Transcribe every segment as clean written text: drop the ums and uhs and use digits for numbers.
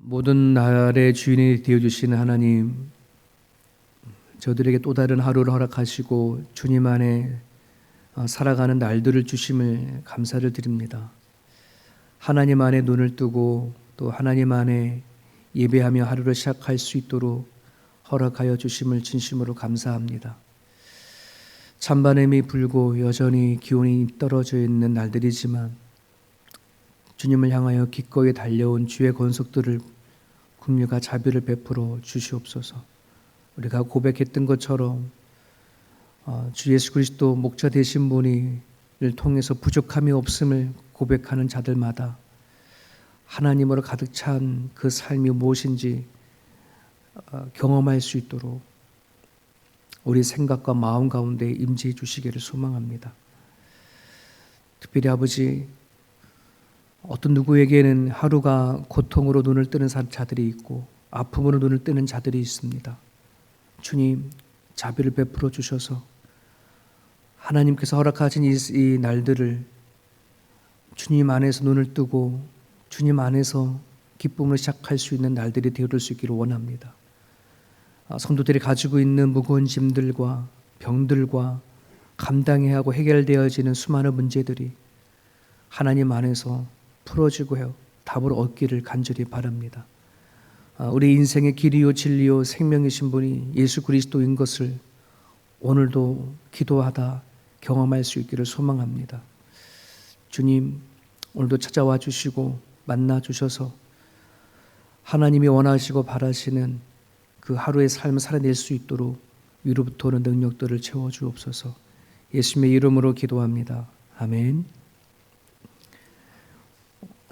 모든 날의 주인이 되어주시는 하나님, 저들에게 또 다른 하루를 허락하시고 주님 안에 살아가는 날들을 주심을 감사를 드립니다. 하나님 안에 눈을 뜨고 또 하나님 안에 예배하며 하루를 시작할 수 있도록 허락하여 주심을 진심으로 감사합니다. 찬바람이 불고 여전히 기온이 떨어져 있는 날들이지만 주님을 향하여 기꺼이 달려온 주의 권속들을 긍휼과 자비를 베풀어 주시옵소서. 우리가 고백했던 것처럼 주 예수 그리스도 목자 되신 분을 통해서 부족함이 없음을 고백하는 자들마다 하나님으로 가득 찬 그 삶이 무엇인지 경험할 수 있도록 우리 생각과 마음 가운데 임재해 주시기를 소망합니다. 특별히 아버지, 어떤 누구에게는 하루가 고통으로 눈을 뜨는 자들이 있고 아픔으로 눈을 뜨는 자들이 있습니다. 주님, 자비를 베풀어 주셔서 하나님께서 허락하신 이 날들을 주님 안에서 눈을 뜨고 주님 안에서 기쁨을 시작할 수 있는 날들이 되어줄 수 있기를 원합니다. 성도들이 가지고 있는 무거운 짐들과 병들과 감당해야 하고 해결되어지는 수많은 문제들이 하나님 안에서 풀어지고 해요. 답을 얻기를 간절히 바랍니다. 우리 인생의 길이요 진리요 생명이신 분이 예수 그리스도인 것을 오늘도 기도하다 경험할 수 있기를 소망합니다. 주님, 오늘도 찾아와 주시고 만나 주셔서 하나님이 원하시고 바라시는 그 하루의 삶을 살아낼 수 있도록 위로부터 오는 능력들을 채워 주옵소서. 예수님의 이름으로 기도합니다. 아멘.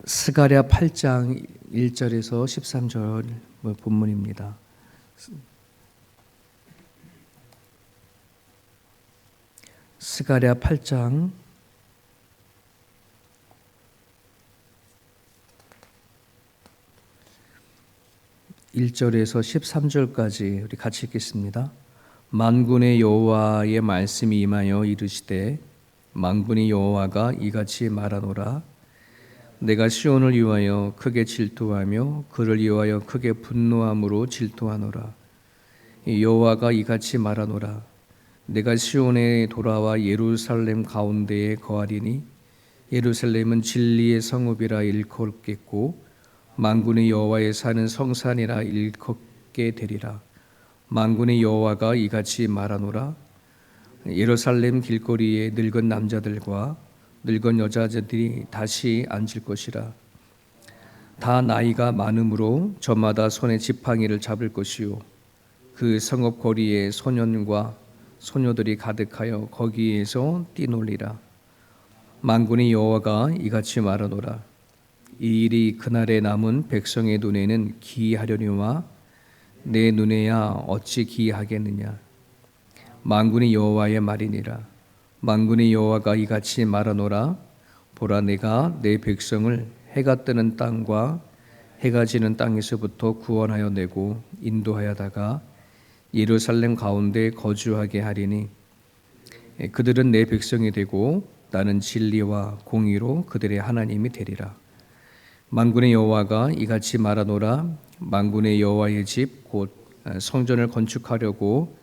스가랴 8장 1절에서 13절 본문입니다. 스가랴 8장 1절에서 13절까지 우리 같이 읽겠습니다. 만군의 여호와의 말씀이 임하여 이르시되 만군의 여호와가 이같이 말하노라. 내가 시온을 위하여 크게 질투하며 그를 위하여 크게 분노함으로 질투하노라. 여호와가 이같이 말하노라. 내가 시온에 돌아와 예루살렘 가운데에 거하리니 예루살렘은 진리의 성읍이라 일컫겠고 만군의 여호와의 사는 성산이라 일컫게 되리라. 만군의 여호와가 이같이 말하노라. 예루살렘 길거리에 늙은 남자들과 늙은 여자들이 다시 앉을 것이라. 다 나이가 많으므로 저마다 손에 지팡이를 잡을 것이요 그 성읍 거리에 소년과 소녀들이 가득하여 거기에서 뛰놀리라. 만군의 여호와가 이같이 말하노라. 이 일이 그날에 남은 백성의 눈에는 기이하려니와 내 눈에야 어찌 기이하겠느냐. 만군의 여호와의 말이니라. 만군의 여호와가 이같이 말하노라. 보라, 내가 내 백성을 해가 뜨는 땅과 해가 지는 땅에서부터 구원하여 내고 인도하여다가 예루살렘 가운데 거주하게 하리니 그들은 내 백성이 되고 나는 진리와 공의로 그들의 하나님이 되리라. 만군의 여호와가 이같이 말하노라. 만군의 여호와의 집 곧 성전을 건축하려고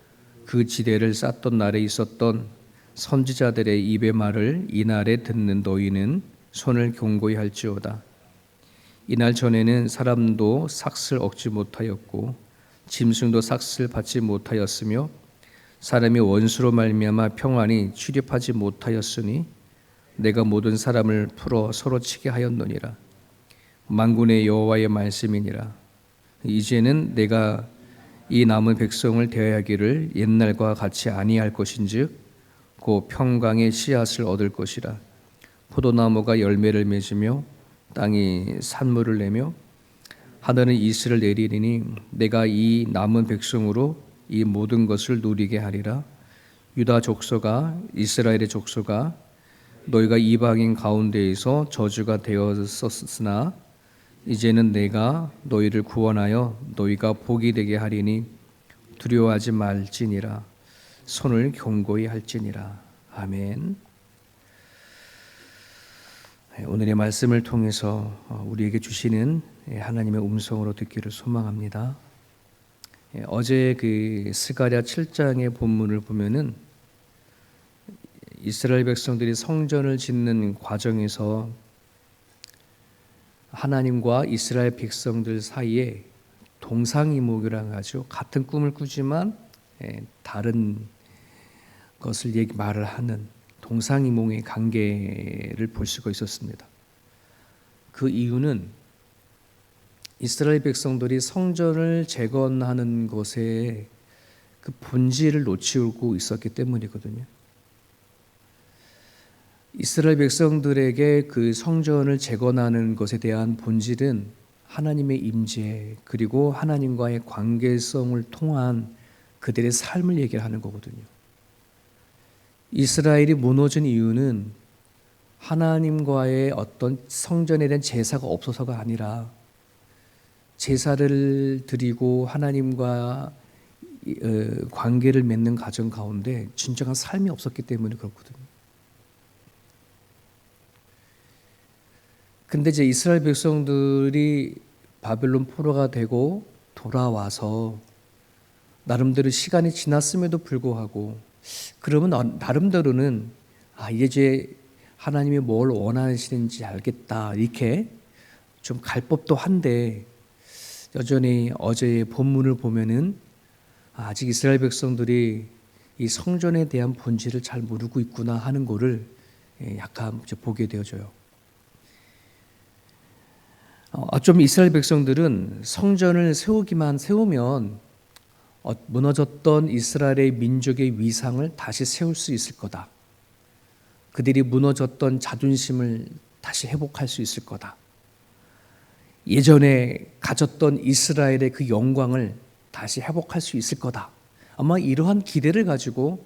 그 지대를 쌓던 날에 있었던 선지자들의 입의 말을 이날에 듣는 너희는 손을 견고히 할지어다. 이날 전에는 사람도 삭슬 얻지 못하였고 짐승도 삭슬 받지 못하였으며 사람이 원수로 말미암아 평안히 출입하지 못하였으니 내가 모든 사람을 풀어 서로 치게 하였느니라. 만군의 여호와의 말씀이니라. 이제는 내가 이 남은 백성을 대하기를 옛날과 같이 아니할 것인즉 곧 평강의 씨앗을 얻을 것이라. 포도나무가 열매를 맺으며 땅이 산물을 내며 하늘은 이슬을 내리리니 내가 이 남은 백성으로 이 모든 것을 누리게 하리라. 유다 족속아, 이스라엘의 족속아, 너희가 이방인 가운데에서 저주가 되었었으나 이제는 내가 너희를 구원하여 너희가 복이 되게 하리니 두려워하지 말지니라. 손을 견고히 할지니라. 아멘. 오늘의 말씀을 통해서 우리에게 주시는 하나님의 음성으로 듣기를 소망합니다. 어제 그 스가랴 7장의 본문을 보면은 이스라엘 백성들이 성전을 짓는 과정에서 하나님과 이스라엘 백성들 사이에 동상이몽이라고 하죠. 같은 꿈을 꾸지만 다른 것을 말을 하는 동상이몽의 관계를 볼 수가 있었습니다. 그 이유는 이스라엘 백성들이 성전을 재건하는 것에 그 본질을 놓치고 있었기 때문이거든요. 이스라엘 백성들에게 그 성전을 재건하는 것에 대한 본질은 하나님의 임재 그리고 하나님과의 관계성을 통한 그들의 삶을 얘기하는 거거든요. 이스라엘이 무너진 이유는 하나님과의 어떤 성전에 대한 제사가 없어서가 아니라 제사를 드리고 하나님과 관계를 맺는 과정 가운데 진정한 삶이 없었기 때문에 그렇거든요. 근데 이제 이스라엘 백성들이 바벨론 포로가 되고 돌아와서 나름대로 시간이 지났음에도 불구하고 그러면 나름대로는 이제 하나님이 뭘 원하시는지 알겠다 이렇게 좀 갈 법도 한데 여전히 어제의 본문을 보면은 아직 이스라엘 백성들이 이 성전에 대한 본질을 잘 모르고 있구나 하는 거를 약간 보게 되어져요. 좀 이스라엘 백성들은 성전을 세우면 무너졌던 이스라엘의 민족의 위상을 다시 세울 수 있을 거다. 그들이 무너졌던 자존심을 다시 회복할 수 있을 거다. 예전에 가졌던 이스라엘의 그 영광을 다시 회복할 수 있을 거다. 아마 이러한 기대를 가지고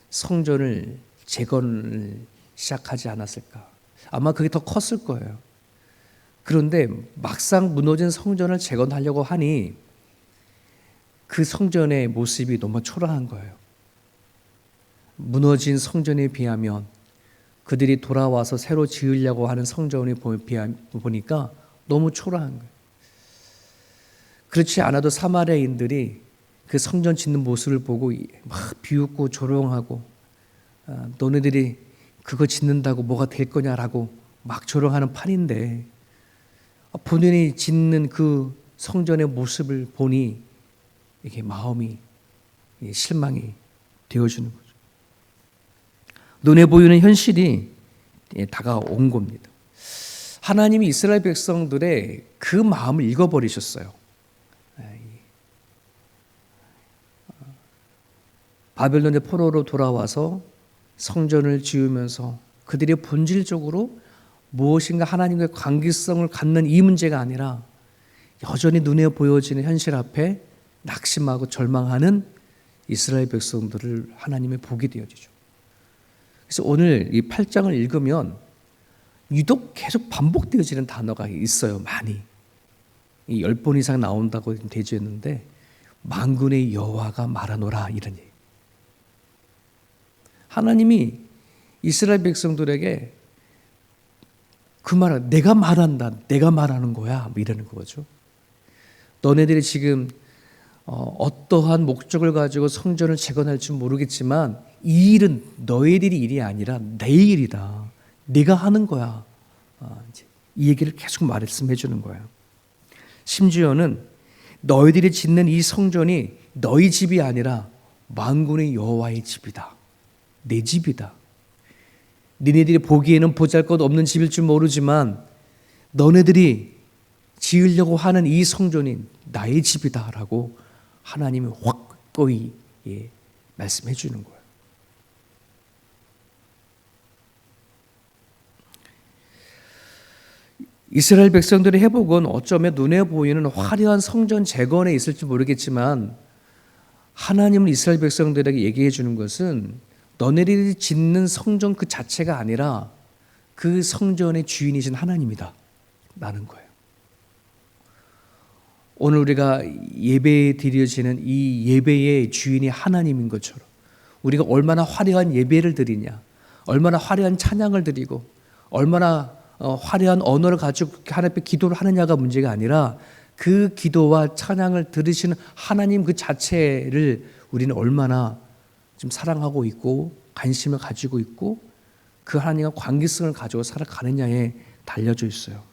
성전을 재건을 시작하지 않았을까. 아마 그게 더 컸을 거예요. 그런데 막상 무너진 성전을 재건하려고 하니 그 성전의 모습이 너무 초라한 거예요. 무너진 성전에 비하면 그들이 돌아와서 새로 지으려고 하는 성전에 보니까 너무 초라한 거예요. 그렇지 않아도 사마리아인들이 그 성전 짓는 모습을 보고 막 비웃고 조롱하고 너네들이 그거 짓는다고 뭐가 될 거냐라고 막 조롱하는 판인데 본인이 짓는 그 성전의 모습을 보니 이게 마음이 실망이 되어주는 거죠. 눈에 보이는 현실이 다가온 겁니다. 하나님이 이스라엘 백성들의 그 마음을 읽어버리셨어요. 바벨론의 포로로 돌아와서 성전을 지으면서 그들이 본질적으로 무엇인가 하나님과의 관계성을 갖는 이 문제가 아니라 여전히 눈에 보여지는 현실 앞에 낙심하고 절망하는 이스라엘 백성들을 하나님이 보게 되어지죠. 그래서 오늘 이 8장을 읽으면 유독 계속 반복되어지는 단어가 있어요. 많이. 10번 이상 나온다고 되어있는데 만군의 여호와가 말하노라 이런 얘기. 하나님이 이스라엘 백성들에게 그 말을 내가 말한다. 내가 말하는 거야. 이러는 거죠. 너네들이 지금 어떠한 목적을 가지고 성전을 재건할지 모르겠지만 이 일은 너희들이 일이 아니라 내 일이다. 네가 하는 거야. 이 얘기를 계속 말씀해 주는 거예요. 심지어는 너희들이 짓는 이 성전이 너희 집이 아니라 만군의 여호와의 집이다. 내 집이다. 니네들이 보기에는 보잘것없는 집일 줄 모르지만 너네들이 지으려고 하는 이 성전이 나의 집이다라고 하나님이 확고히 말씀해 주는 거예요. 이스라엘 백성들의 회복은 어쩌면 눈에 보이는 화려한 성전 재건에 있을지 모르겠지만 하나님은 이스라엘 백성들에게 얘기해 주는 것은 너네들이 짓는 성전 그 자체가 아니라 그 성전의 주인이신 하나님이다 라는 거예요. 오늘 우리가 예배에 드려지는 이 예배의 주인이 하나님인 것처럼 우리가 얼마나 화려한 예배를 드리냐, 얼마나 화려한 찬양을 드리고 얼마나 화려한 언어를 가지고 하나님 앞에 기도를 하느냐가 문제가 아니라 그 기도와 찬양을 들으시는 하나님 그 자체를 우리는 얼마나 좀 사랑하고 있고 관심을 가지고 있고 그 하나님과 관계성을 가지고 살아가느냐에 달려져 있어요.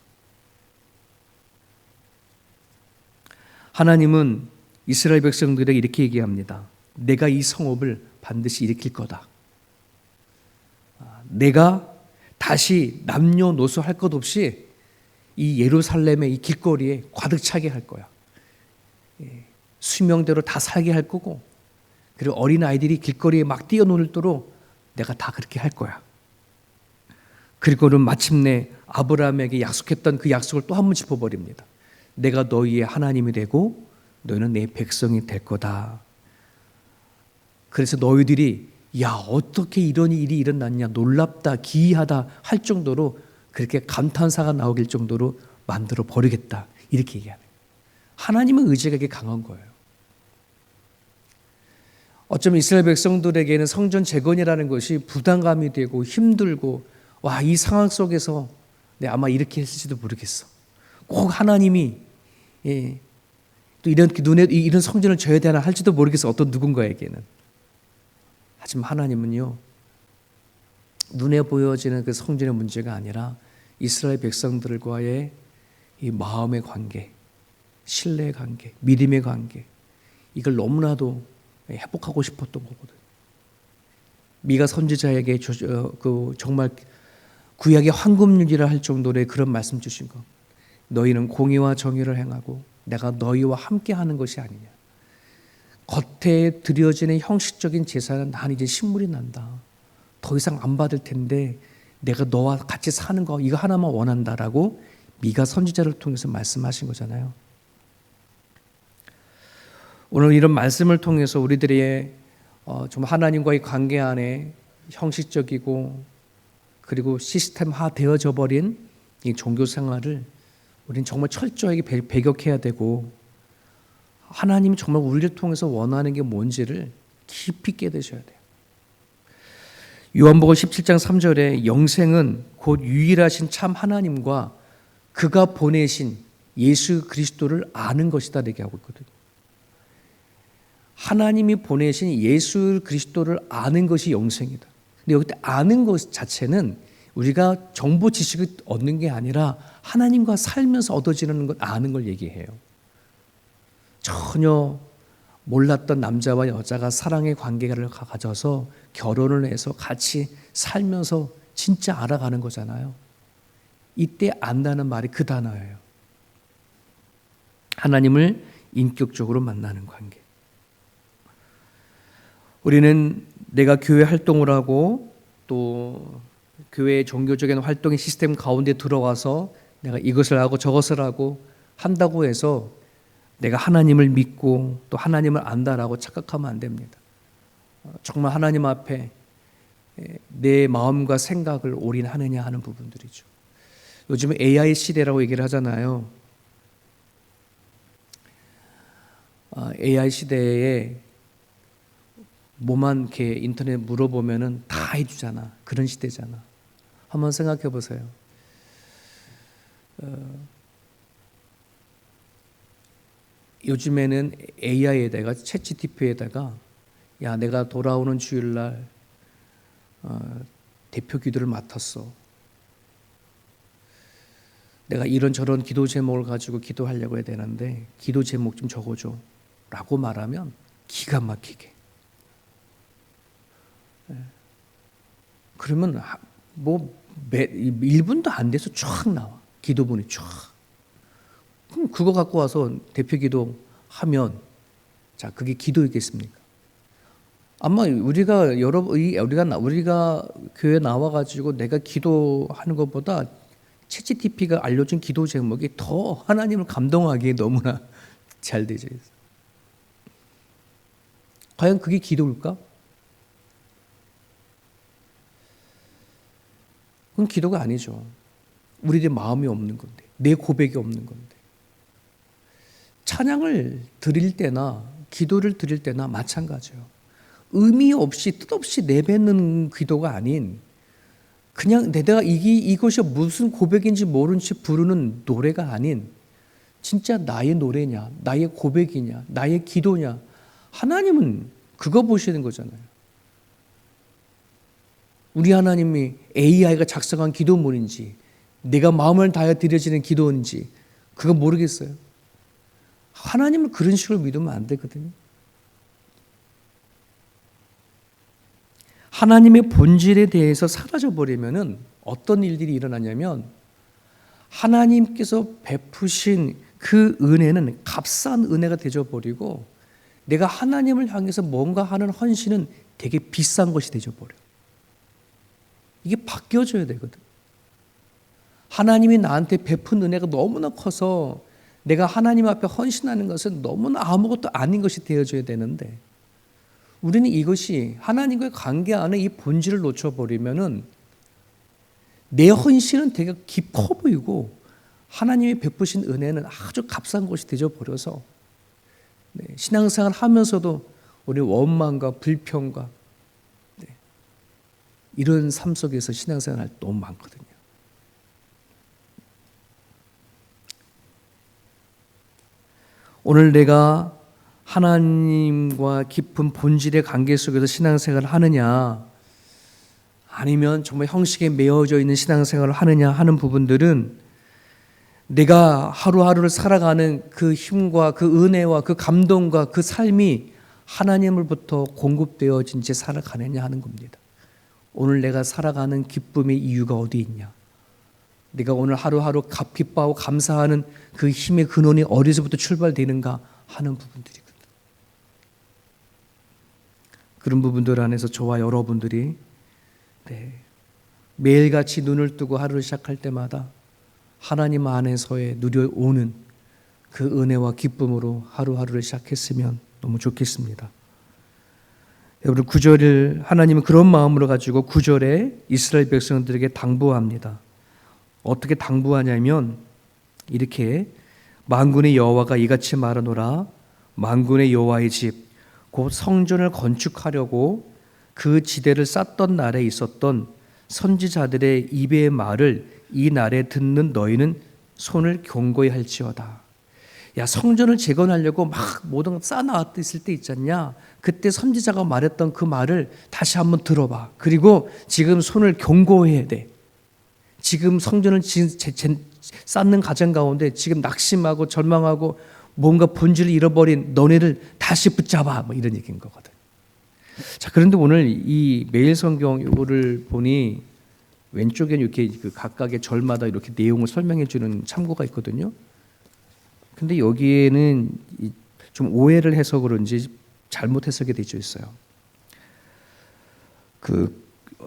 하나님은 이스라엘 백성들에게 이렇게 얘기합니다. 내가 이 성읍을 반드시 일으킬 거다. 내가 다시 남녀노소 할 것 없이 이 예루살렘의 이 길거리에 가득 차게 할 거야. 수명대로 다 살게 할 거고, 그리고 어린아이들이 길거리에 막 뛰어놀도록 내가 다 그렇게 할 거야. 그리고는 마침내 아브라함에게 약속했던 그 약속을 또 한 번 짚어버립니다. 내가 너희의 하나님이 되고 너희는 내 백성이 될 거다. 그래서 너희들이 야 어떻게 이런 일이 일어났냐, 놀랍다, 기이하다 할 정도로 그렇게 감탄사가 나오길 정도로 만들어 버리겠다, 이렇게 얘기하는 거예요. 하나님의 의지가 그렇게 강한 거예요. 어쩌면 이스라엘 백성들에게는 성전 재건이라는 것이 부담감이 되고 힘들고, 와, 이 상황 속에서 아마 이렇게 했을지도 모르겠어. 꼭 하나님이 또 이런 성전을 져야 되나 할지도 모르겠어, 어떤 누군가에게는. 하지만 하나님은요, 눈에 보여지는 그 성전의 문제가 아니라 이스라엘 백성들과의 이 마음의 관계, 신뢰의 관계, 믿음의 관계, 이걸 너무나도 회복하고 싶었던 거거든요. 미가 선지자에게 정말 구약의 황금률이라 할 정도의 그런 말씀 주신 것. 너희는 공의와 정의를 행하고 내가 너희와 함께하는 것이 아니냐. 겉에 드려지는 형식적인 제사는 난 이제 신물이 난다. 더 이상 안 받을 텐데 내가 너와 같이 사는 거 이거 하나만 원한다라고 미가 선지자를 통해서 말씀하신 거잖아요. 오늘 이런 말씀을 통해서 우리들의 좀 하나님과의 관계 안에 형식적이고 그리고 시스템화 되어져 버린 이 종교 생활을 우리는 정말 철저하게 배격해야 되고, 하나님이 정말 우리를 통해서 원하는 게 뭔지를 깊이 깨닫으셔야 돼요. 요한복음 17장 3절에 영생은 곧 유일하신 참 하나님과 그가 보내신 예수 그리스도를 아는 것이다 얘기하고 있거든요. 하나님이 보내신 예수 그리스도를 아는 것이 영생이다. 근데 여기 아는 것 자체는 우리가 정보 지식을 얻는 게 아니라 하나님과 살면서 얻어지는 것, 아는 걸 얘기해요. 전혀 몰랐던 남자와 여자가 사랑의 관계를 가져서 결혼을 해서 같이 살면서 진짜 알아가는 거잖아요. 이때 안다는 말이 그 단어예요. 하나님을 인격적으로 만나는 관계. 우리는 내가 교회 활동을 하고 또 교회의 종교적인 활동의 시스템 가운데 들어와서 내가 이것을 하고 저것을 하고 한다고 해서 내가 하나님을 믿고 또 하나님을 안다라고 착각하면 안 됩니다. 정말 하나님 앞에 내 마음과 생각을 올인하느냐 하는 부분들이죠. 요즘은 AI 시대라고 얘기를 하잖아요. AI 시대에 뭐만 이렇게 인터넷 물어보면은 다 해주잖아. 그런 시대잖아. 한번 생각해 보세요. 요즘에는 AI에다가 챗GPT에다가 야 내가 돌아오는 주일날 대표 기도를 맡았어. 내가 이런저런 기도 제목을 가지고 기도하려고 해야 되는데 기도 제목 좀 적어줘 라고 말하면 기가 막히게. 그러면 뭐 1분도 안 돼서 쫙 나와. 기도문이 쫙. 그럼 그거 갖고 와서 대표 기도 하면 자 그게 기도이겠습니까? 아마 우리가 교회 나와 가지고 내가 기도하는 것보다 챗GPT가 알려준 기도 제목이 더 하나님을 감동하기에 너무나 잘 되죠. 과연 그게 기도일까? 그건 기도가 아니죠. 우리의 마음이 없는 건데, 내 고백이 없는 건데. 찬양을 드릴 때나 기도를 드릴 때나 마찬가지예요. 의미 없이 뜻없이 내뱉는 기도가 아닌 그냥 내가 이것이 무슨 고백인지 모른 채 부르는 노래가 아닌 진짜 나의 노래냐, 나의 고백이냐, 나의 기도냐. 하나님은 그거 보시는 거잖아요. 우리 하나님이 AI가 작성한 기도문인지 내가 마음을 다해 드려지는 기도인지 그거 모르겠어요. 하나님을 그런 식으로 믿으면 안 되거든요. 하나님의 본질에 대해서 사라져버리면 어떤 일들이 일어나냐면 하나님께서 베푸신 그 은혜는 값싼 은혜가 되어버리고 내가 하나님을 향해서 뭔가 하는 헌신은 되게 비싼 것이 되어버려요. 이게 바뀌어져야 되거든. 하나님이 나한테 베푼 은혜가 너무나 커서 내가 하나님 앞에 헌신하는 것은 너무나 아무것도 아닌 것이 되어져야 되는데 우리는 이것이 하나님과의 관계 안에 이 본질을 놓쳐버리면은 내 헌신은 되게 깊어 보이고 하나님이 베푸신 은혜는 아주 값싼 것이 되어버려서 신앙생활 하면서도 우리 원망과 불평과 이런 삶 속에서 신앙생활 너무 많거든요. 오늘 내가 하나님과 깊은 본질의 관계 속에서 신앙생활을 하느냐 아니면 정말 형식에 매어져 있는 신앙생활을 하느냐 하는 부분들은 내가 하루하루를 살아가는 그 힘과 그 은혜와 그 감동과 그 삶이 하나님으로부터 공급되어진 채 살아가느냐 하는 겁니다. 오늘 내가 살아가는 기쁨의 이유가 어디 있냐? 내가 오늘 하루하루 기뻐하고 감사하는 그 힘의 근원이 어디서부터 출발되는가 하는 부분들이거든. 그런 부분들 안에서 저와 여러분들이 매일같이 눈을 뜨고 하루를 시작할 때마다 하나님 안에서의 누려오는 그 은혜와 기쁨으로 하루하루를 시작했으면 너무 좋겠습니다. 여러분 9절을 하나님은 그런 마음으로 가지고 9절에 이스라엘 백성들에게 당부합니다. 어떻게 당부하냐면 이렇게 만군의 여호와가 이같이 말하노라 만군의 여호와의 집 곧 성전을 건축하려고 그 지대를 쌓던 날에 있었던 선지자들의 입의 말을 이 날에 듣는 너희는 손을 견고히 할지어다. 야, 성전을 재건하려고 막 모든 쌓아놨을 때 있잖냐. 그때 선지자가 말했던 그 말을 다시 한번 들어봐. 그리고 지금 손을 견고해야 돼. 지금 성전을 쌓는 과정 가운데 지금 낙심하고 절망하고 뭔가 본질을 잃어버린 너네를 다시 붙잡아. 뭐 이런 얘기인 거거든. 자, 그런데 오늘 이 매일 성경 이거를 보니 왼쪽에 이렇게 그 각각의 절마다 이렇게 내용을 설명해 주는 참고가 있거든요. 근데 여기에는 좀 오해를 해서 그런지 잘못 해석이 되어 있어요.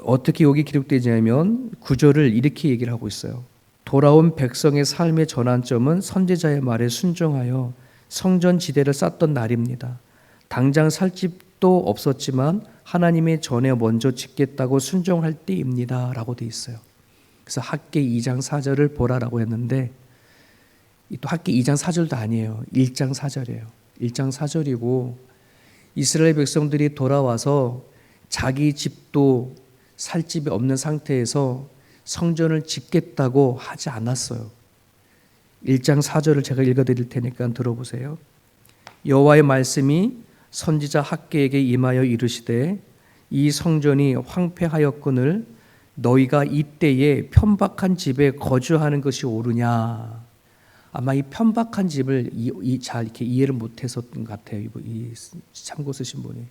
어떻게 여기 기록되냐면 9절을 이렇게 얘기를 하고 있어요. 돌아온 백성의 삶의 전환점은 선지자의 말에 순종하여 성전 지대를 쌓던 날입니다. 당장 살 집도 없었지만 하나님의 전에 먼저 짓겠다고 순종할 때입니다. 라고 되어 있어요. 그래서 학개 2장 4절을 보라라고 했는데 또 학개 2장 4절도 아니에요. 1장 4절이에요. 1장 4절이고 이스라엘 백성들이 돌아와서 자기 집도 살 집이 없는 상태에서 성전을 짓겠다고 하지 않았어요. 1장 4절을 제가 읽어드릴 테니까 들어보세요. 여호와의 말씀이 선지자 학개에게 임하여 이르시되 이 성전이 황폐하였거늘 너희가 이때에 편박한 집에 거주하는 것이 옳으냐. 아마 이 편박한 집을 잘 이렇게 이해를 못했었던 것 같아요. 이 참고 쓰신 분이.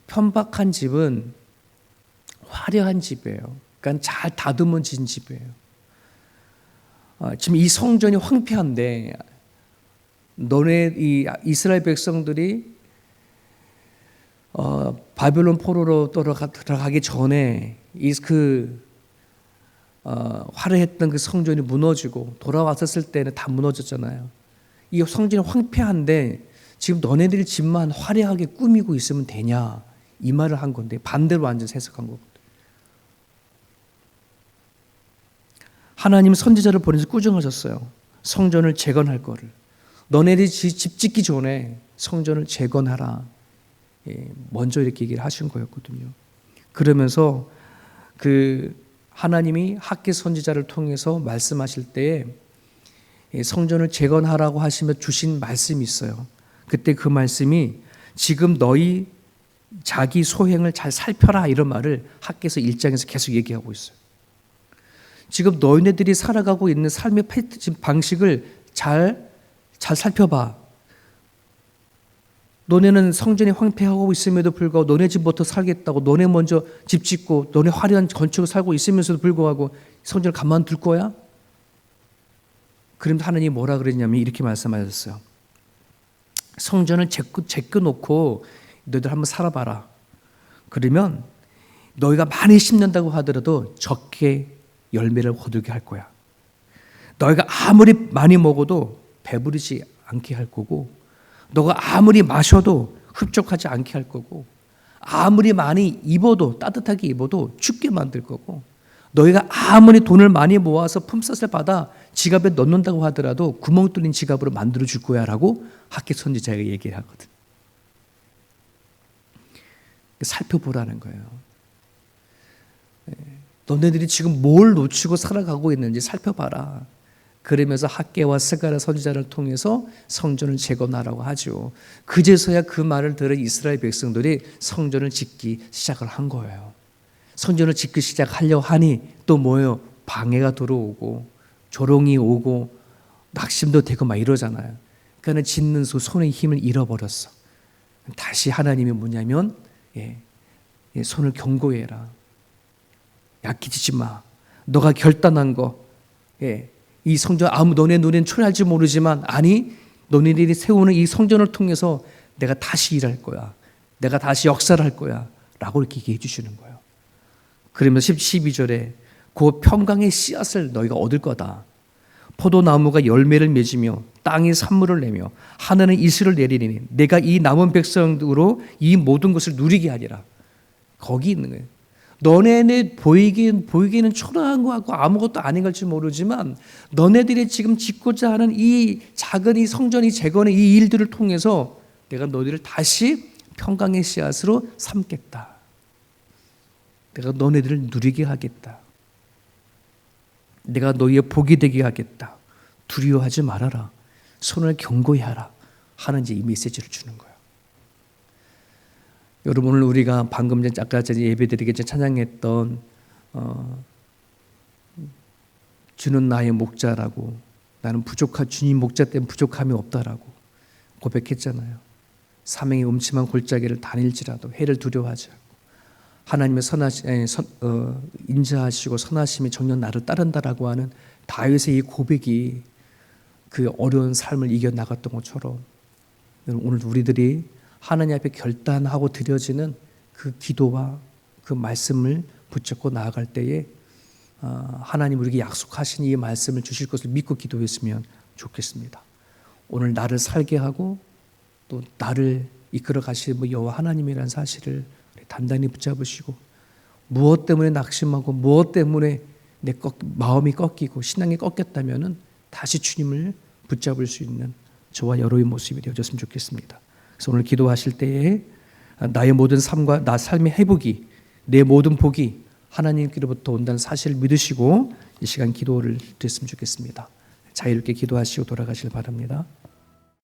편박한 집은 화려한 집이에요. 그러니까 잘 다듬어 진 집이에요. 지금 이 성전이 황폐한데 너네 이 이스라엘 백성들이 바벨론 포로로 들어가기 전에 화려했던 그 성전이 무너지고 돌아왔었을 때는 다 무너졌잖아요. 이 성전이 황폐한데 지금 너네들이 집만 화려하게 꾸미고 있으면 되냐 이 말을 한 건데 반대로 완전 해석한 거거든요. 하나님 선지자를 보내서 꾸중하셨어요. 성전을 재건할 거를. 너네들이 집 짓기 전에 성전을 재건하라. 먼저 이렇게 얘기를 하신 거였거든요. 그러면서 하나님이 학개 선지자를 통해서 말씀하실 때에 성전을 재건하라고 하시며 주신 말씀이 있어요. 그때 그 말씀이 지금 너희 자기 소행을 잘 살펴라 이런 말을 학개서 1장에서 계속 얘기하고 있어요. 지금 너희네들이 살아가고 있는 삶의 방식을 잘 살펴봐. 너네는 성전이 황폐하고 있음에도 불구하고 너네 집부터 살겠다고 너네 먼저 집 짓고 너네 화려한 건축을 살고 있으면서도 불구하고 성전을 가만둘 거야? 그럼 하나님이 뭐라 그랬냐면 이렇게 말씀하셨어요. 성전을 제껴놓고 너희들 한번 살아봐라. 그러면 너희가 많이 심는다고 하더라도 적게 열매를 거두게 할 거야. 너희가 아무리 많이 먹어도 배부르지 않게 할 거고, 너가 아무리 마셔도 흡족하지 않게 할 거고, 아무리 많이 입어도 따뜻하게 입어도 춥게 만들 거고, 너희가 아무리 돈을 많이 모아서 품삯을 받아 지갑에 넣는다고 하더라도 구멍 뚫린 지갑으로 만들어 줄 거야 라고 학개 선지자가 얘기를 하거든. 살펴보라는 거예요. 너네들이 지금 뭘 놓치고 살아가고 있는지 살펴봐라. 그러면서 학개와 스가랴 선지자를 통해서 성전을 재건하라고 하죠. 그제서야 그 말을 들은 이스라엘 백성들이 성전을 짓기 시작을 한 거예요. 성전을 짓기 시작하려 하니 또 뭐예요? 방해가 들어오고 조롱이 오고 낙심도 되고 막 이러잖아요. 그러니까 짓는 손의 힘을 잃어버렸어. 다시 하나님이 뭐냐면 손을 견고해라. 약해지지 마. 너가 결단한 거, 이 성전 너네 눈엔 초라할지 모르지만 아니 너네들이 세우는 이 성전을 통해서 내가 다시 일할 거야. 내가 다시 역사를 할 거야. 라고 이렇게 얘기해 주시는 거예요. 그러면서 12절에 그 평강의 씨앗을 너희가 얻을 거다. 포도나무가 열매를 맺으며 땅이 산물을 내며 하늘은 이슬을 내리니 내가 이 남은 백성으로 이 모든 것을 누리게 하리라. 거기 있는 거예요. 너네는 보이기는 초라한 거 같고 아무것도 아닌 걸지 모르지만 너네들이 지금 짓고자 하는 이 작은 이 성전이 재건의 이 일들을 통해서 내가 너희를 다시 평강의 씨앗으로 삼겠다. 내가 너네들을 누리게 하겠다. 내가 너희의 복이 되게 하겠다. 두려워하지 말아라. 손을 견고히 하라. 하는 이제 이 메시지를 주는 거예요. 여러분 오늘 우리가 방금 전 아까 전에 예배드리기 전에 찬양했던 주는 나의 목자라고 나는 주님 목자 때문에 부족함이 없다라고 고백했잖아요. 사명의 음침한 골짜기를 다닐지라도 해를 두려워하지 않고 하나님의 인자하시고 선하심이 정녕 나를 따른다라고 하는 다윗의 이 고백이 그 어려운 삶을 이겨나갔던 것처럼 오늘 우리들이 하나님 앞에 결단하고 드려지는 그 기도와 그 말씀을 붙잡고 나아갈 때에 하나님 우리에게 약속하신 이 말씀을 주실 것을 믿고 기도했으면 좋겠습니다. 오늘 나를 살게 하고 또 나를 이끌어 가시는 여호와 하나님이라는 사실을 단단히 붙잡으시고 무엇 때문에 낙심하고 무엇 때문에 내 마음이 꺾이고 신앙이 꺾였다면 다시 주님을 붙잡을 수 있는 저와 여러분의 모습이 되어졌으면 좋겠습니다. 그래서 오늘 기도하실 때에 나의 모든 삶과 나 삶의 회복이 내 모든 복이 하나님께로부터 온다는 사실을 믿으시고 이 시간 기도를 드렸으면 좋겠습니다. 자유롭게 기도하시고 돌아가시길 바랍니다.